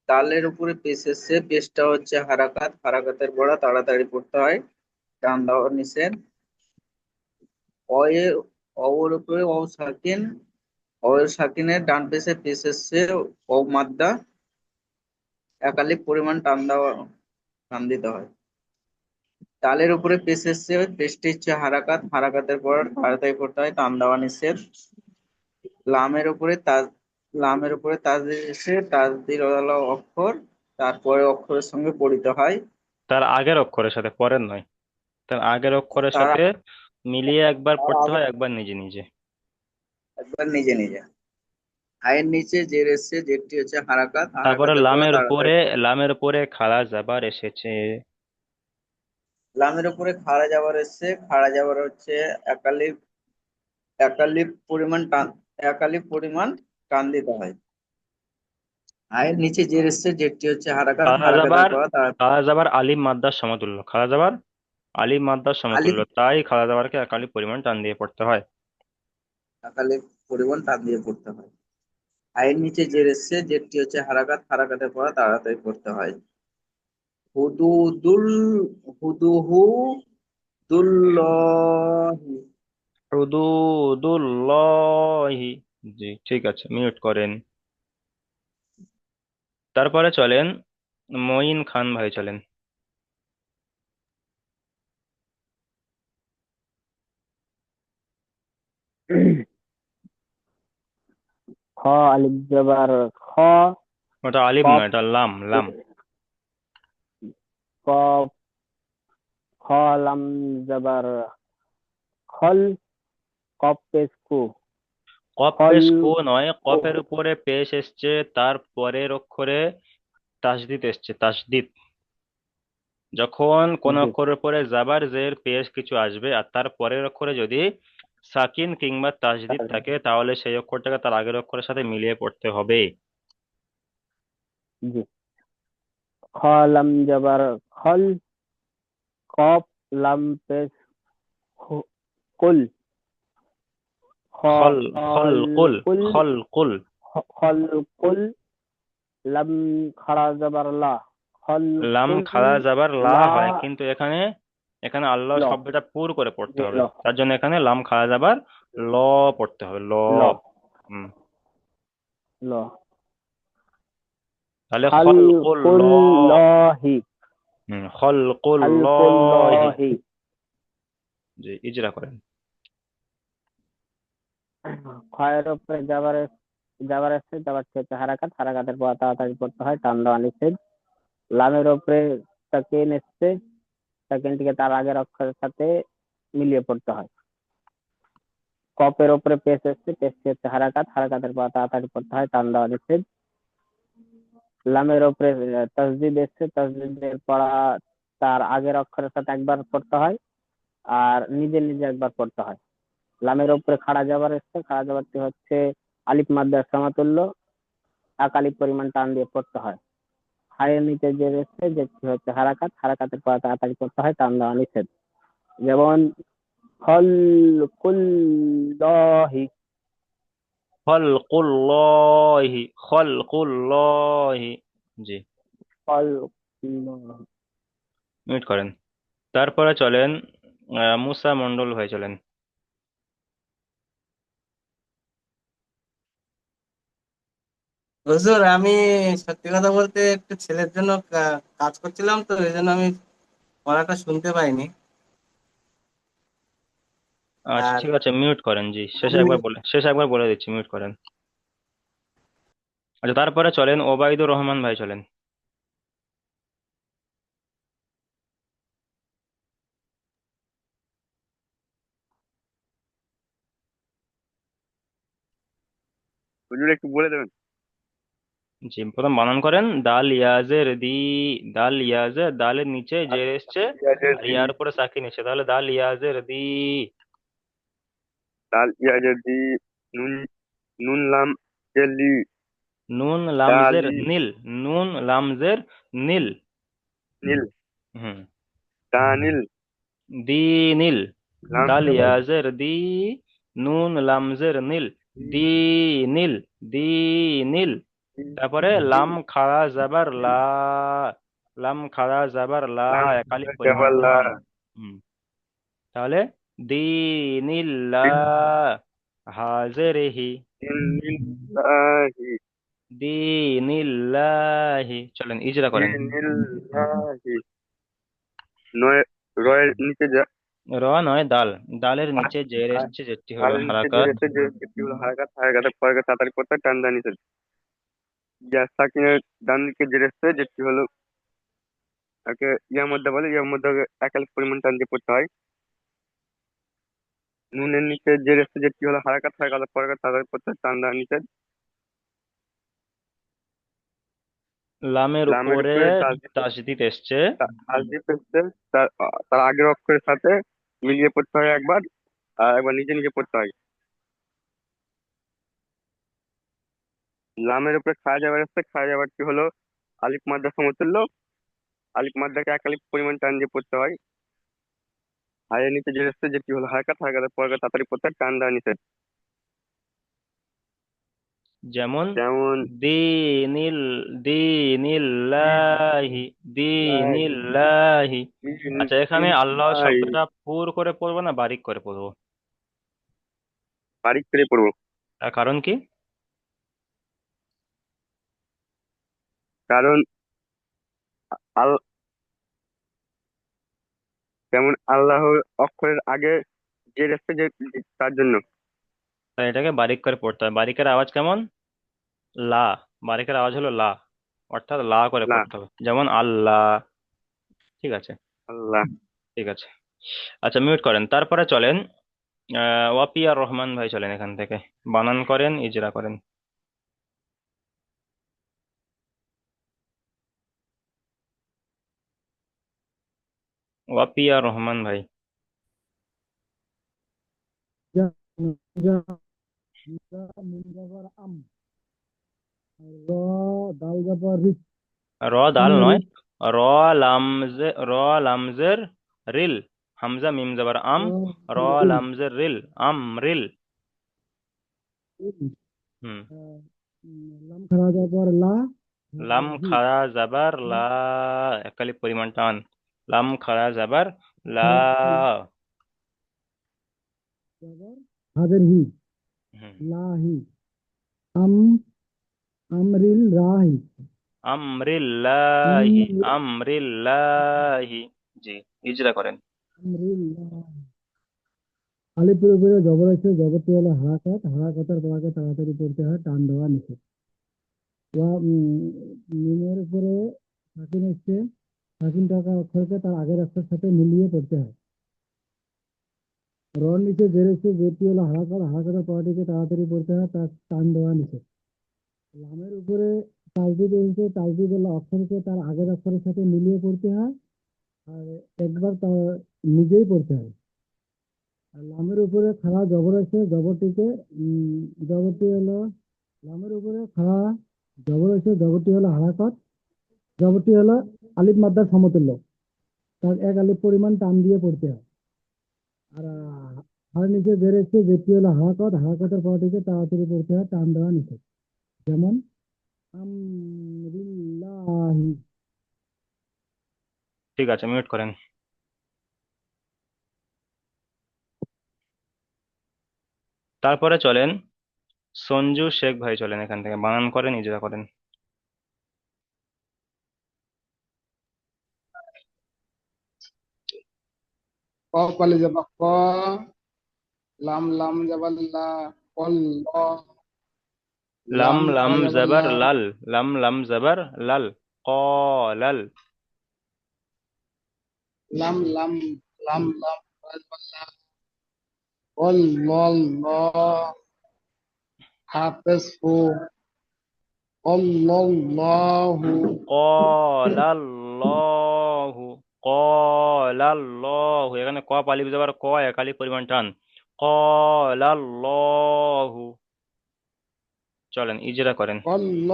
তালের উপরে পেশ এসছে, পেশটা হচ্ছে হারাকাত, হারাকাতের পরে তাড়াতাড়ি পড়তে হয়, টান দেওয়া নিষেধ। অয়ে অর উপরে অ সাকিন, অয়ের সাকিনের ডান পেশে পেশ এসছে, অ মাদ্দা, একালিক পরিমাণ টান দিতে হয়। তালের উপরে পেশ এসছে, পেশটি হচ্ছে হারাকাত, হারাকাতের পর তাড়াতাড়ি পড়তে হয়, টান দেওয়া নিষেধ। লামের উপরে তাজ, লামের উপরে তাজদিদ এসে তাজদিদ ওয়ালা অক্ষর তারপরে অক্ষরের সঙ্গে পড়িতে হয়। তার আগের অক্ষরের সাথে, পরের নয়, তার আগের অক্ষরের তার সাথে মিলিয়ে একবার তার পড়তে আগে হয়, একবার নিজে নিজে। একবার নিজে নিজে। আয়ের নিচে জের এসছে, জেরটি হচ্ছে হারাকাত, তারপরে হারাকাতের পরে লামের তাড়াতাড়ি। উপরে, লামের উপরে খাড়া জাবার এসেছে। লামের উপরে খাড়া যাবার এসছে, খাড়া যাবার হচ্ছে একালিপ, একালিপ পরিমাণ টান, একালিপ পরিমাণ টান দিতে হয়। আয়ের নিচে জের এসছে, জেরটি হচ্ছে হারাকাত, খাড়া হারাকাতের জাবার, পর তার খাড়া জাবার আলিম মাদ্দার সমতুল্য, খাড়া জাবার আলিম মাদ্দার আলিফ, সমতুল্য, তাই খাড়া জাবারকে একালি পরিমাণ টান দিয়ে পড়তে হয়। একালিপ পরিমাণ টান দিয়ে পড়তে হয়। আয়ের নিচে জের এসছে, জেরটি হচ্ছে হারাকাত, হারাকাতের পর তাড়াতাড়ি পড়তে হয়। হুদুদুল, হুদুহু দুল্লাহি। হুদুদুল্লাহি। জি, ঠিক আছে, মিউট করেন। তারপরে চলেন মঈন খান ভাই, চলেন। খ আলিফ জবর খ, ওটা আলিম না, কফ এটা লাম, লাম। কফ, খ লাম জবর খল, কফ পেশ কু, কপ খল পেশ কু নয়, কু। কপের উপরে পেশ এসছে, তার পরের অক্ষরে তাসদিদ এসছে, তাসদিদ। যখন কোন জি অক্ষরের পরে জাবার জের পেশ কিছু আসবে আর তার পরের অক্ষরে যদি সাকিন কিংবা তাসদিদ থাকে তাহলে সেই অক্ষরটাকে তার আগের অক্ষরের সাথে মিলিয়ে পড়তে হবে। জি। খ লাম জবর খল, কফ লাম পেশ কুল, খ খল, খল খল কুল, কুল, খল কুল। খল কুল, লাম খাড়া জবর লা, খল লাম কুল, খাড়া যাবার লা লা হয়, কিন্তু এখানে এখানে আল্লাহ ল, শব্দটা পুর করে পড়তে জি হবে, ল, তার জন্য এখানে লাম খাড়া যাবার ল পড়তে হবে, ল। ল, হুম। ল। তাহলে খল কুল ল। খালকুল্লাহি, খলকুল্লাহি। খালকুল্লাহি। জি, ইজরা করেন। খয়ের উপরে যাবার যাবার আসছে, যাবার হচ্ছে হারাকাত, হারাকাতের পর তাড়াতাড়ি পড়তে হয়, টান দেওয়া নিষেধ। লামের উপরে সাকিন এসছে, সাকিনটিকে তার আগের অক্ষরের সাথে মিলিয়ে পড়তে হয়। কপের উপরে পেশ এসছে, পেশটি হচ্ছে হারাকাত, হারাকাতের পর তাড়াতাড়ি পড়তে হয়, টান দেওয়া নিষেধ। লামের উপরে তাসদিদ এসছে, তাসদিদের পড়া তার আগের অক্ষরের সাথে একবার পড়তে হয় আর নিজে নিজে একবার পড়তে হয়। লামের উপরে খাড়া জাবার এসছে, খাড়া জাবারটি হচ্ছে আলিফ মাদ্দার সমতুল্য, এক আলিফ পরিমাণ টান দিয়ে পড়তে হয়। হায়ের নিচে যে এসছে যেটি হচ্ছে হারাকাত, হারাকাতের পর তাড়াতাড়ি করতে হয়, টান দেওয়া নিষেধ। যেমন খলকুল্লাহি, খলকুল্লাহি, খলকুল্লাহি। জি, খলকুল্লাহি। মিউট করেন। তারপরে চলেন মুসা মন্ডল ভাই চলেন। হুজুর, আমি সত্যি কথা বলতে একটু ছেলের জন্য কাজ করছিলাম, তো এই জন্য আমি পড়াটা শুনতে পাইনি। আচ্ছা আর ঠিক আছে, মিউট করেন। জি, শেষে একবার বলে দিচ্ছি, মিউট করেন। আচ্ছা, তারপরে চলেন ওবায়দুর রহমান ভাই চলেন। হুজুর একটু বলে দেবেন। জি, প্রথম বানান করেন দাল ইয়াজের দি। দাল ইয়াজের, দালের নিচে জের এসছে ইয়াজের আর দি, ইয়ার উপরে সাকিন এসছে, তাহলে দাল ইয়াজের দি। দাল ইয়াজের দি, নুন, নুন লাম জেলি, নুন লামজের দালি নীল, নুন লামজের নীল। নীল, হুম। দানিল, দি নীল, লাম দাল ইয়াজের দি, নুন লামজের নীল, দি নীল, দি নীল। তারপরে লাম খাড়া জাবার লা, লাম খাড়া জাবার লা, লাম একালিক পরিমাণ জাবাল্লা, টান। হুম। তাহলে দিনিল্লাহ হাজেরেহি, দিনিল্লাহি, দিনিল্লাহি। চলেন ইজরা করেন। দিনিল্লাহি, নয়, রয়ের নিচে যা, র নয় দাল, দালের নিচে জের এসছে যেটি হলো হালের নিচে যে হারাকাত। রেখে যে যেটি হলো হারাকাত, হারাকাতের পরে তাড়াতাড়ি করতে টান দেওয়া নিষেধ। ইয়া সাকিনের ডান দিকে যে রেখেছে যেটি হলো তাকে ইয়ার মধ্যে বলে, ইয়ার মধ্যে একাল পরিমাণ টান দিয়ে পড়তে হয়। নুনের নিচে যে রেখেছে যেটি হলো হারাকাত, হারাকাতের পরে তাড়াতাড়ি করতে টান দেওয়া নিষেধ। লামের লামের উপরে উপরে তাসদিদ, তাসদিদ এসছে, তাসদিদ এসছে, তার তার আগের অক্ষরের সাথে মিলিয়ে পড়তে হয় একবার, আর একবার নিজে নিজে পড়তে হয়। লামের উপরে খায়া যাবার এসছে, খায়া যাবারটি হলো আলিফ মাদ্দা সমতুল্য, আলিফ মাদ্দাকে এক আলিফ পরিমাণ টান দিয়ে পড়তে হয়। হায়ের নিচে যে এসছে যেটি হলো হারাকাত, হারাকাতের পরে তাড়াতাড়ি পড়তে হয়, টান দেওয়া নিষেধ। যেমন যেমন দিনিল, দিনিল্লাহি, দিনিল্লাহি। আচ্ছা, এখানে আল্লাহ শব্দটা পুর করে পড়বো না বারিক করে পড়বো? বারিক করে পড়বো। তার কারণ কি? কারণ আল যেমন আল্লাহর অক্ষরের আগে যে এসছে যে তার জন্য। তাই এটাকে বারিক করে পড়তে হয়। বারিকের আওয়াজ কেমন? লা। বারিকের আওয়াজ হলো লা, অর্থাৎ লা করে লা, পড়তে হবে, যেমন আল্লাহ। ঠিক আছে, আল্লাহ। ঠিক আছে। আচ্ছা, মিউট করেন। তারপরে চলেন ওয়াপিয়ার রহমান ভাই চলেন, এখান থেকে বানান করেন, ইজরা করেন। ওয়াপিয়ার রহমান ভাই। র দাল নয়, র র লামজের রিল, হামজা মিম জবর আম, র লামজের রিল, আম রিল। হুম। লাম খাড়া জাবার লা, একালিপ পরিমাণ টান, লাম খাড়া জাবার লা। হাজার হি, হুম। লাহি, আম, আমরিল রাহি, আমরিল্লাহি, আমরিল্লাহি। জি, ইজরা করেন। আমরিল আলিফের উপরে জবর আছে, জবরটি হলো হারাকাত, হারাকাতের পরে তাড়াতাড়ি পড়তে হয়, টান দেওয়া নিষেধ। মিমের উপরে সাকিন এসছে, সাকিন টাকা অক্ষরকে তার আগের অক্ষরের সাথে মিলিয়ে পড়তে হয়। রর নিচে বেড়েছে যেটি হলো হারাকাত, হারাকাতের পরটিকে তাড়াতাড়ি পড়তে হয়, তার টান দেওয়া নিষেধ। লামের উপরে তাসদিদ এসেছে, তাসদিদ হলো অক্ষরকে তার আগের অক্ষরের সাথে মিলিয়ে পড়তে হয়, আর একবার তার নিজেই পড়তে হয়। আর লামের উপরে খাড়া জবর আছে, জবরটিকে জবরটি হলো লামের উপরে খাড়া জবর আছে, জবরটি হলো হারাকাত, জবরটি হলো আলিফ মাদ্দার সমতুল্য, তার এক আলিফ পরিমাণ টান দিয়ে পড়তে হয়। আর হার নিচে বেড়েছে যেটি হলো হারাকত, হারাকতের পর থেকে তাড়াতাড়ি পড়তে হয়, টান দেওয়া নিষেধ। যেমন আমরিল্লাহি। ঠিক আছে, মিউট করেন। তারপরে চলেন সঞ্জু শেখ ভাই, চলেন এখান থেকে বানান করেন, ইজরা করেন। কফ আলি জবা ক, লাম লাম জবর লা, কল ল, লাম লাম ল লাম জবর জবর লা, লাল, লাম লাম জবর লাল, কলাল। লাম লাম লাম লাম ল জবর লা, কল ল ল, হাফেজ হু, অল্লাহু। কলাল্লাহু, কলাল্লাহু, এখানে কফ আলিফ জবর ক, এক আলিফ পরিমাণ টান। কলাল্লাহু। চলেন ইজরা করেন। কল্ল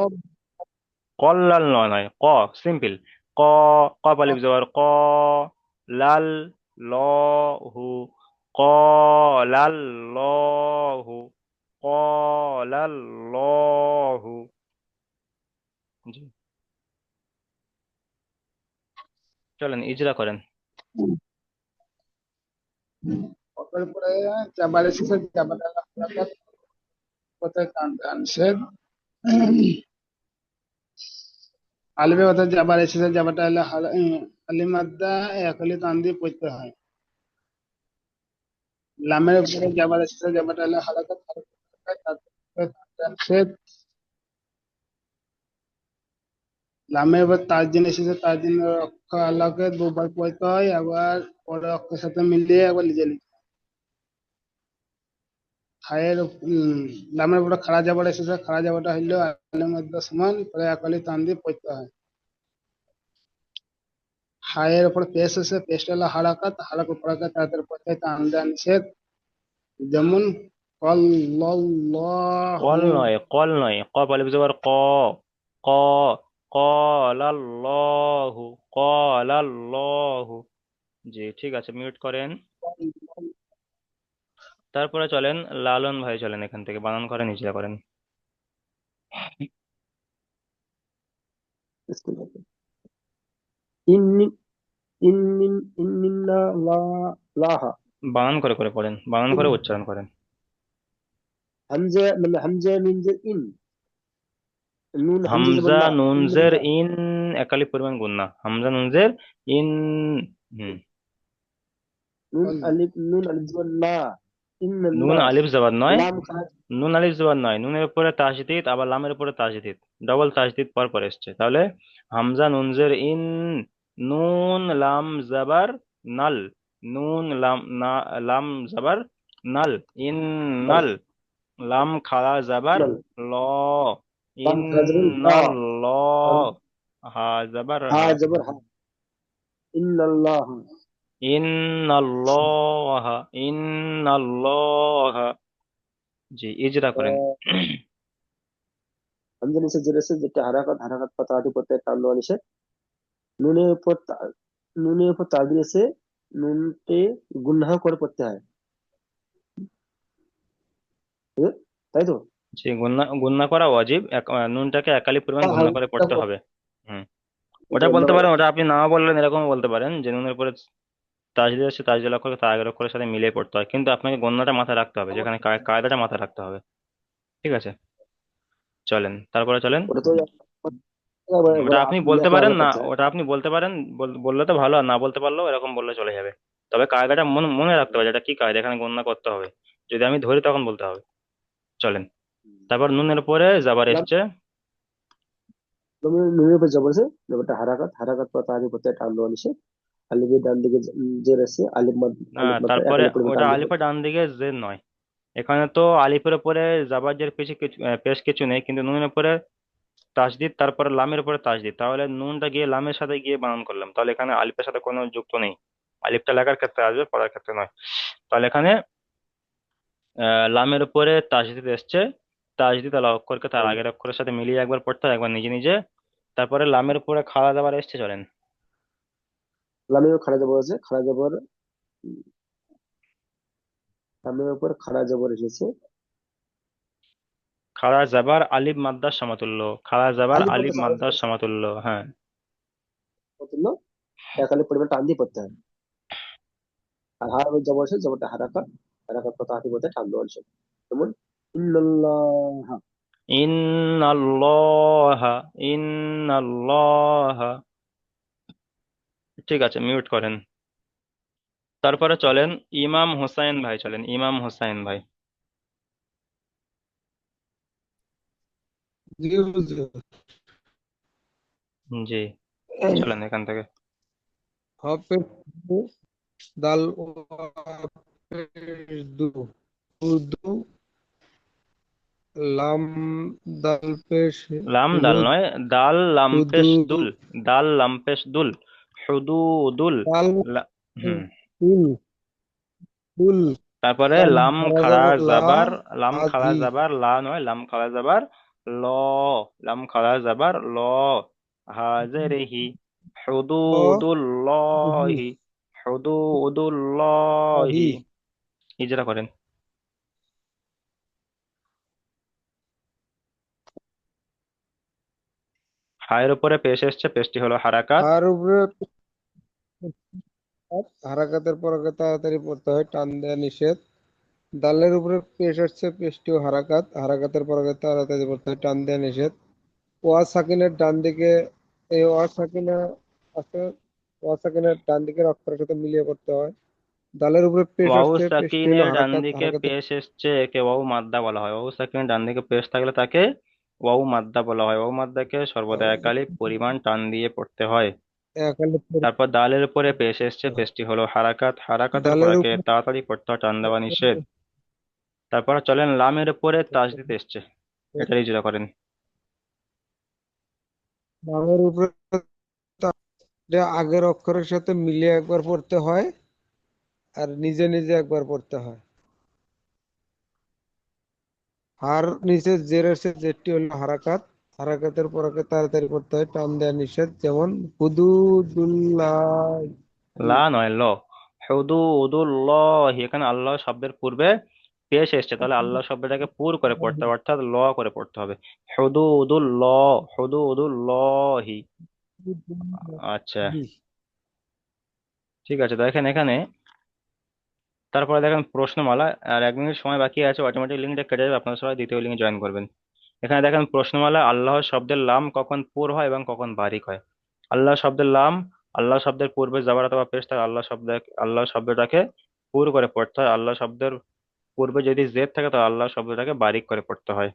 কল্লাল নয়, নয় ক, সিম্পল। ক, কফ আলিফ জবর ক, লাল, লহু, কলাল্লাহু, কলাল্লাহু। জি, চলেন ইজরা করেন। অপর পরে জাবার শেষে জাবার হারাকাত কোথায় টান শেদ, আলিফে কথা জাবার শেষে জাবারটা হলো আলিমাদ্দা এক আলি টান দিয়ে পড়তে হয়। লামের উপরে জাবার শেষে জাবারটা হলো হারাকাত, হারাকাত টান শেদ। লামের উপর তাজিন এসেছে, তাজিনের অক্ষর আল্লাহকে দুবার পড়তে হয়, আবার পরের অক্ষরের সাথে মিলিয়ে আবার লিখে লিখে। লামের উপরে খাড়া জাবার এসেছে, খাড়া জাবারটা হইলো আলিমাদ্দা সমান, পরে এক আলি টান দিয়ে পড়তে হয়। হায়ের উপর পেশ আছে, পেশটা হলো হারাকাত, হারাকাত পড়াকে তাদের পড়তে টান দেওয়া নিষেধ। যেমন কল কল্লাল্লাহু। নয়, কল নয়, কফ আলিফ জবর ক, ক, কলাল্লাহু, কলাল্লাহু। জি, ঠিক আছে, মিউট করেন। তারপরে চলেন লালন ভাই, চলেন এখান থেকে বানান করেন, ইজরা করেন। ইন্নি ইন্নিন ইন্নিল্লা লাহা। বানান করে করে পড়েন, বানান করে উচ্চারণ করেন। হামজা মানে হামজা নুন জের ইন, নুন হামজা জবর হামজা লা, নুনজের ইন্নাল্লাহ। ইন, একালি পরিমাণ গুণনা, হামজা নুনজের ইন। হুম। নুন আলিফ জবর লা, নুন ইন্নাল্লাহ। আলিফ জবর নয়, লাম খারাজ। নুন আলিফ জবর নয়, নুনের উপরে তাসদিদ, আবার লামের উপরে তাসদিদ, ডবল তাসদিদ পর পর এসছে, তাহলে হামজা নুনজের ইন, নুন লাম জবর নাল, নুন লাম না, লাম জবর নাল, ইন নাল, লাম খাড়া জবর নাল। ল, লাম ইন খারাজ জবর লা। নাল, ল, লাম হা জবর হা হা, জবর হা, ইন্নাল্লাহ। ইন্নাল্লাহ, ইন্নাল্লাহ। জি, ইজরা করেন। হামজা নিচে জের আছে, যেটা হারাকাত, হারাকাত পা তাড়াতাড়ি পড়তে হয়, টান দেওয়া নিষেধ। নুনের উপর নুনের উপর তাজদিদ আছে, নুনকে গুণনা করে পড়তে হয়। এ, তাই তো? জি, গুণনা গুণনা করা ওয়াজিব, নুনটাকে একালি পরিমাণ গুণনা করে হালকা পড়তে হবে। হুম। ওটা গুণনা বলতে করে। পারেন, ওটা আপনি না বললেন এরকম বলতে পারেন যে নুনের উপরে তাজদিদ আছে, তাজদিদ অক্ষরকে তার আগের অক্ষরের সাথে মিলিয়ে পড়তে হয়, কিন্তু আপনাকে গণনাটা মাথায় রাখতে হবে, যেখানে কায়দাটা মাথায় রাখতে হবে। ঠিক আছে, চলেন তারপরে চলেন। ওটা তো ওটা আপনি বলতে এখন পারেন আমরা না, করতে হয়। ওটা আপনি বলতে পারেন, বললে তো ভালো, আর না বলতে পারলেও এরকম বললে চলে যাবে। তবে কায়দাটা মনে মনে রাখতে হবে, এটা কি কায়দা, এখানে গণনা করতে হবে, যদি আমি ধরি তখন বলতে হবে। চলেন, তারপর নুনের উপরে জাবার লাম এসছে। নুনের উপর জবর আছে, জবরটা হারাকাত, হারাকাত পর তাড়াতাড়ি পড়তে হয়, টান দেওয়া নিষেধ। আলিফের ডান দিকে জের আছে, আলিফ মাত্র এক তারপরে আলিফ পরিমাণ ওটা টান দিতে আলিফের ডান দিকে জের নয়, এখানে তো আলিফের উপরে জাবার জের পেশে কিছু পেশ কিছু নেই, কিন্তু নুনের উপরে তাসদিদ, তারপরে লামের উপরে তাসদিদ, তাহলে নুনটা গিয়ে লামের সাথে গিয়ে বানান করলাম, তাহলে এখানে আলিফের সাথে কোনো যুক্ত নেই, আলিফটা লেখার ক্ষেত্রে আসবে, পড়ার ক্ষেত্রে নয়। তাহলে এখানে লামের উপরে তাসদিদ এসছে, তাসদিদ আলা অক্ষরকে তার হবে। আগের অক্ষরের সাথে মিলিয়ে একবার পড়তে হয়, একবার নিজে নিজে তারপরে লামের উপরে খাড়া যাবার এসছে, চলেন। লামের উপর খাড়া জবর আছে, খাড়া জবর, লামের উপর খাড়া জবর এসেছে। খাড়া জাবার আলিফ মাদ্দার সমতুল্য, খাড়া জাবার আলিফ আলিফ মাদ্দা মাদ্দার সমতুল্য, হ্যাঁ। সমতুল্য, এক আলিফ পরিমাণ টান দিয়ে পড়তে হয়। আর হার জবর আছে, জবরটা হারাকাত, হারাকাত কত হাতি পড়তে হয় টান দেওয়া নিষেধ। যেমন ইন্নাল্লাহ, ইন্নাল্লাহা, ইন্নাল্লাহা। ঠিক আছে, মিউট করেন। তারপরে চলেন ইমাম হোসাইন ভাই, চলেন ইমাম হোসাইন ভাই। জি হুজুর। জি, চলেন এখান থেকে। হপের দু, দাল ওয়াপের দু, উদু, লাম দাল পেশ লাম দাল হুদ, নয়, দাল লাম পেশ হুদু, দুল, দাল লাম পেশ দুল, হুদুদুল। দাল হুম। দুল, দুল, তারপরে লাম লাম খারা খাড়া যাবার লা, জাবার, লাম খাড়া হাজি, জাবার লা নয়, লাম খাড়া জাবার ল, লাম খাড়া জাবার ল, হাজেরিহি, ল, হি, হুদুদুল্লাহি, হি, হুদুদুল্লাহি। ইজরা করেন। হায়ের উপরে পেশ এসছে, পেশটি হলো হারাকাত। হার উপরে হারাকাতের পর আগে তাড়াতাড়ি পড়তে হয়, টান দেয়া নিষেধ। দালের উপরে পেশ আসছে, পেশটিও হারাকাত, হারাকাতের পর আগে তাড়াতাড়ি পড়তে হয়, টান দেয়া নিষেধ। ওয়া সাকিনের ডান দিকে, এই ওয়া সাকিনা আছে, ওয়া সাকিনের ডান দিকের অক্ষরের সাথে মিলিয়ে পড়তে হয়। দালের উপরে পেশ ওয়াউ আসছে, পেশটি হলো সাকিনের ডান হারাকাত, দিকে হারাকাতের পেশ এসছে, একে ওয়াউ মাদ্দা বলা হয়। ওয়াউ সাকিনের ডান দিকে পেশ থাকলে তাকে ওয়াউ মাদ্দা বলা হয়। ওয়াউ মাদ্দাকে সর্বদা একালিপ পরিমাণ টান দিয়ে পড়তে হয়। একালে তারপর দালের উপরে পেশ এসছে, পড়তে হয়। পেশটি হলো হারাকাত, হারাকাতের দালের পরকে উপরে তাড়াতাড়ি পড়তে হয়, টান দেওয়া নিষেধ। তারপর চলেন লামের উপরে তাসদিদ এসছে, এটা ইজরা করেন। দালের উপরে তা আগের অক্ষরের সাথে মিলিয়ে একবার পড়তে হয়, আর নিজে নিজে একবার পড়তে হয়। হার নিচে জের আসছে, জেরটি হলো হারাকাত, হারাকাতের পরকে তাড়াতাড়ি পড়তে হয়, টান দেওয়া নিষেধ। যেমন হুদুদুল্লাহ, লা নয়, ল, হুদুদুল্লাহ। এখানে আল্লাহ শব্দের পূর্বে পেশ এসছে, তাহলে আল্লাহ শব্দটাকে পুর করে পড়তে হবে, অর্থাৎ ল করে পড়তে হবে। হুদুদুল্লাহ, হুদুদুল্লাহি। আচ্ছা, ঠিক আছে, দেখেন এখানে। তারপরে দেখেন প্রশ্নমালা। আর 1 মিনিট সময় বাকি আছে, অটোমেটিক লিঙ্কটা কেটে যাবে, আপনারা সবাই দ্বিতীয় লিঙ্কে জয়েন করবেন। এখানে দেখেন প্রশ্নমালা, আল্লাহ শব্দের লাম কখন পুর হয় এবং কখন বারিক হয়। আল্লাহ শব্দের লাম, আল্লাহ শব্দের পূর্বে যাবার অথবা পেশ থাকে, আল্লাহ শব্দটাকে পুর করে পড়তে হয়। আল্লাহ শব্দের পূর্বে যদি জেদ থাকে তো আল্লাহ শব্দটাকে বারিক করে পড়তে হয়।